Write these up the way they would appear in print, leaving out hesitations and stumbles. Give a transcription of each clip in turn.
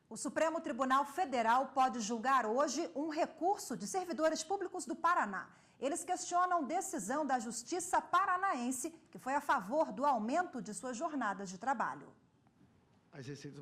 O Supremo Tribunal Federal pode julgar hoje um recurso de servidores públicos do Paraná. Eles questionam decisão da Justiça Paranaense, que foi a favor do aumento de suas jornadas de trabalho.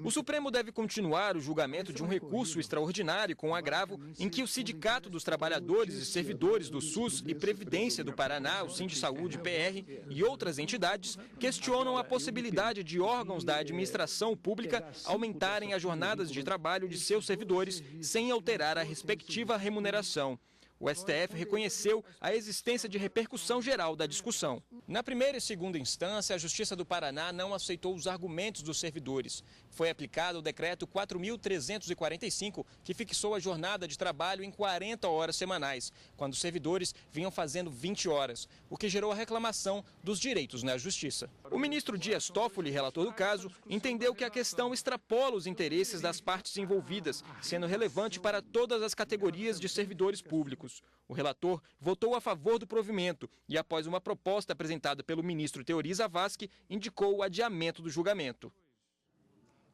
O Supremo deve continuar o julgamento de um recurso extraordinário com agravo em que o Sindicato dos Trabalhadores e Servidores do SUS e Previdência do Paraná, o Sindsaúde PR e outras entidades questionam a possibilidade de órgãos da administração pública aumentarem as jornadas de trabalho de seus servidores sem alterar a respectiva remuneração. O STF reconheceu a existência de repercussão geral da discussão. Na primeira e segunda instância, a Justiça do Paraná não aceitou os argumentos dos servidores. Foi aplicado o decreto 4.345, que fixou a jornada de trabalho em 40 horas semanais, quando os servidores vinham fazendo 20 horas, o que gerou a reclamação dos direitos na Justiça. O ministro Dias Toffoli, relator do caso, entendeu que a questão extrapola os interesses das partes envolvidas, sendo relevante para todas as categorias de servidores públicos. O relator votou a favor do provimento e, após uma proposta apresentada pelo ministro Teori Zavascki, indicou o adiamento do julgamento.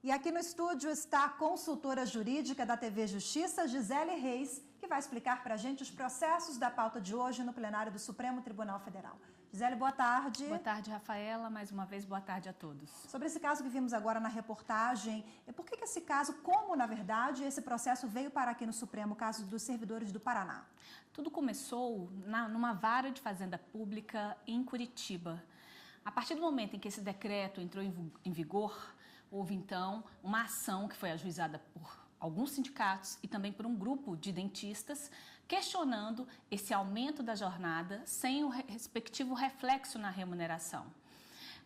E aqui no estúdio está a consultora jurídica da TV Justiça, Gisele Reis, que vai explicar para a gente os processos da pauta de hoje no plenário do Supremo Tribunal Federal. Gisele, boa tarde. Boa tarde, Rafaela. Mais uma vez, boa tarde a todos. Sobre esse caso que vimos agora na reportagem, por que esse caso, como na verdade esse processo veio para aqui no Supremo, o caso dos servidores do Paraná? Tudo começou numa vara de fazenda pública em Curitiba. A partir do momento em que esse decreto entrou em vigor, houve então uma ação que foi ajuizada por alguns sindicatos e também por um grupo de dentistas, questionando esse aumento da jornada sem o respectivo reflexo na remuneração.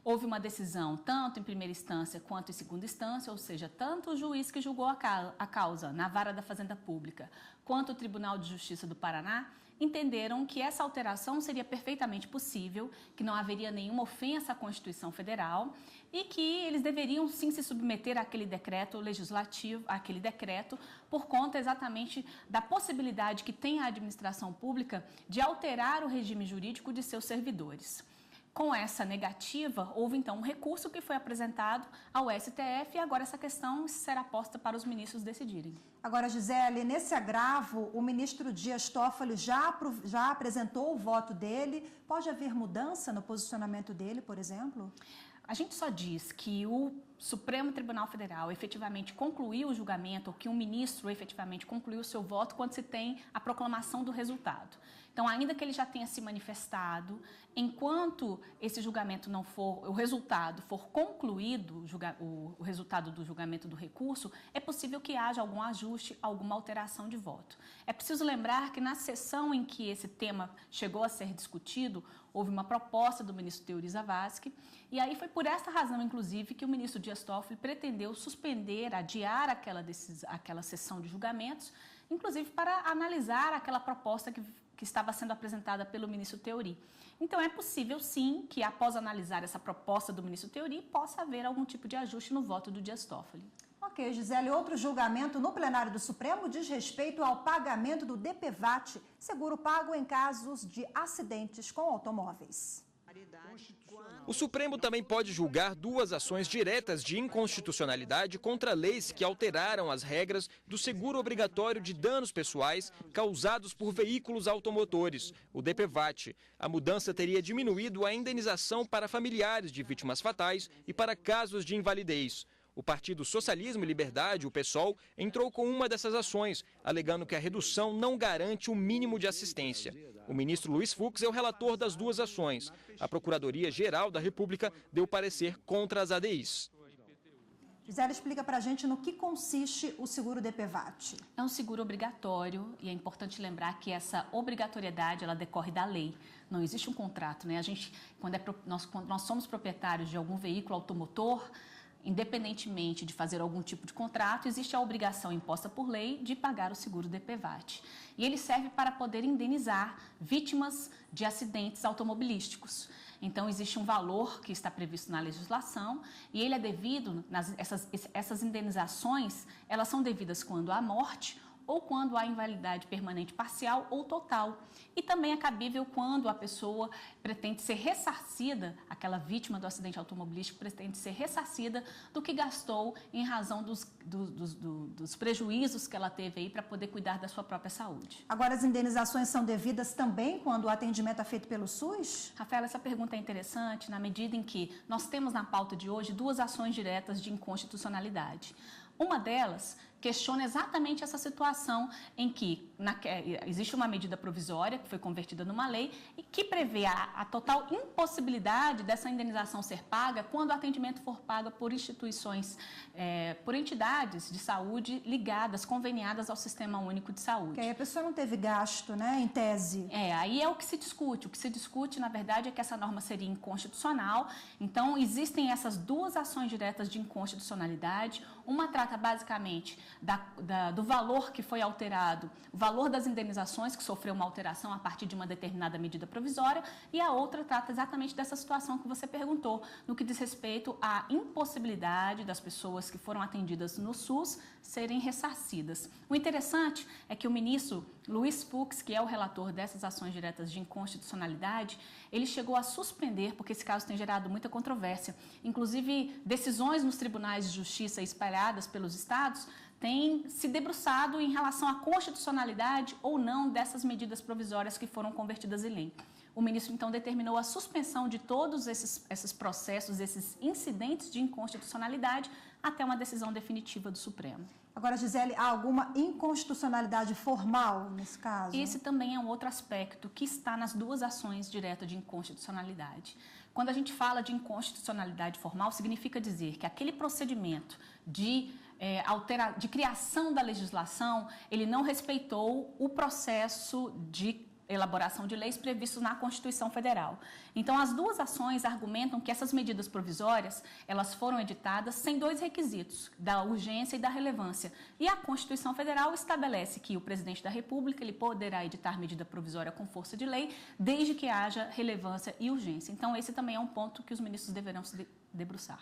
Houve uma decisão tanto em primeira instância quanto em segunda instância, ou seja, tanto o juiz que julgou a causa na vara da Fazenda Pública quanto o Tribunal de Justiça do Paraná entenderam que essa alteração seria perfeitamente possível, que não haveria nenhuma ofensa à Constituição Federal e que eles deveriam sim se submeter àquele decreto legislativo, àquele decreto, por conta exatamente da possibilidade que tem a administração pública de alterar o regime jurídico de seus servidores. Com essa negativa, houve então um recurso que foi apresentado ao STF e agora essa questão será posta para os ministros decidirem. Agora, Gisele, nesse agravo, o ministro Dias Toffoli já apresentou o voto dele. Pode haver mudança no posicionamento dele, por exemplo? A gente só diz que o Supremo Tribunal Federal efetivamente concluiu o julgamento, ou que um ministro efetivamente concluiu o seu voto quando se tem a proclamação do resultado. Então, ainda que ele já tenha se manifestado, enquanto esse julgamento não for, o resultado for concluído, o resultado do julgamento do recurso, é possível que haja algum ajuste, alguma alteração de voto. É preciso lembrar que na sessão em que esse tema chegou a ser discutido, houve uma proposta do ministro Teori Zavascki, e aí foi por essa razão, inclusive, que o ministro Dias Toffoli pretendeu suspender, adiar aquela sessão de julgamentos, inclusive para analisar aquela proposta que estava sendo apresentada pelo ministro Teori. Então, é possível, sim, que após analisar essa proposta do ministro Teori, possa haver algum tipo de ajuste no voto do Dias Toffoli. Ok, Gisele, outro julgamento no plenário do Supremo diz respeito ao pagamento do DPVAT, seguro pago em casos de acidentes com automóveis. O Supremo também pode julgar duas ações diretas de inconstitucionalidade contra leis que alteraram as regras do seguro obrigatório de danos pessoais causados por veículos automotores, o DPVAT. A mudança teria diminuído a indenização para familiares de vítimas fatais e para casos de invalidez. O Partido Socialismo e Liberdade, o PSOL, entrou com uma dessas ações, alegando que a redução não garante o mínimo de assistência. O ministro Luiz Fux é o relator das duas ações. A Procuradoria-Geral da República deu parecer contra as ADIs. Gisele, explica para a gente no que consiste o seguro DPVAT. É um seguro obrigatório e é importante lembrar que essa obrigatoriedade ela decorre da lei. Não existe um contrato, né? Quando nós somos proprietários de algum veículo automotor, independentemente de fazer algum tipo de contrato, existe a obrigação imposta por lei de pagar o seguro DPVAT. E ele serve para poder indenizar vítimas de acidentes automobilísticos. Então, existe um valor que está previsto na legislação e ele é devido, essas indenizações, elas são devidas quando há morte ou quando há invalidade permanente parcial ou total. E também é cabível quando a pessoa pretende ser ressarcida, aquela vítima do acidente automobilístico pretende ser ressarcida do que gastou em razão dos prejuízos que ela teve aí para poder cuidar da sua própria saúde. Agora, as indenizações são devidas também quando o atendimento é feito pelo SUS? Rafaela, essa pergunta é interessante na medida em que nós temos na pauta de hoje 2 ações diretas de inconstitucionalidade. Uma delas questiona exatamente essa situação em que existe uma medida provisória que foi convertida numa lei e que prevê a total impossibilidade dessa indenização ser paga quando o atendimento for pago por instituições, por entidades de saúde ligadas, conveniadas ao Sistema Único de Saúde. Que aí a pessoa não teve gasto, né, em tese. Aí é o que se discute. O que se discute, na verdade, é que essa norma seria inconstitucional. Então, existem essas 2 ações diretas de inconstitucionalidade. Uma trata basicamente do valor que foi alterado, o valor das indenizações que sofreu uma alteração a partir de uma determinada medida provisória, e a outra trata exatamente dessa situação que você perguntou, no que diz respeito à impossibilidade das pessoas que foram atendidas no SUS serem ressarcidas. O interessante é que o ministro Luiz Fux, que é o relator dessas ações diretas de inconstitucionalidade, ele chegou a suspender, porque esse caso tem gerado muita controvérsia, inclusive decisões nos tribunais de justiça espalhadas pelos estados têm se debruçado em relação à constitucionalidade ou não dessas medidas provisórias que foram convertidas em lei. O ministro, então, determinou a suspensão de todos esses processos, esses incidentes de inconstitucionalidade, até uma decisão definitiva do Supremo. Agora, Gisele, há alguma inconstitucionalidade formal nesse caso? Esse também é um outro aspecto que está nas 2 ações diretas de inconstitucionalidade. Quando a gente fala de inconstitucionalidade formal, significa dizer que aquele procedimento de criação da legislação, ele não respeitou o processo de elaboração de leis previstos na Constituição Federal. Então, as 2 ações argumentam que essas medidas provisórias, elas foram editadas sem 2 requisitos, da urgência e da relevância. E a Constituição Federal estabelece que o presidente da República ele poderá editar medida provisória com força de lei, desde que haja relevância e urgência. Então, esse também é um ponto que os ministros deverão se debruçar.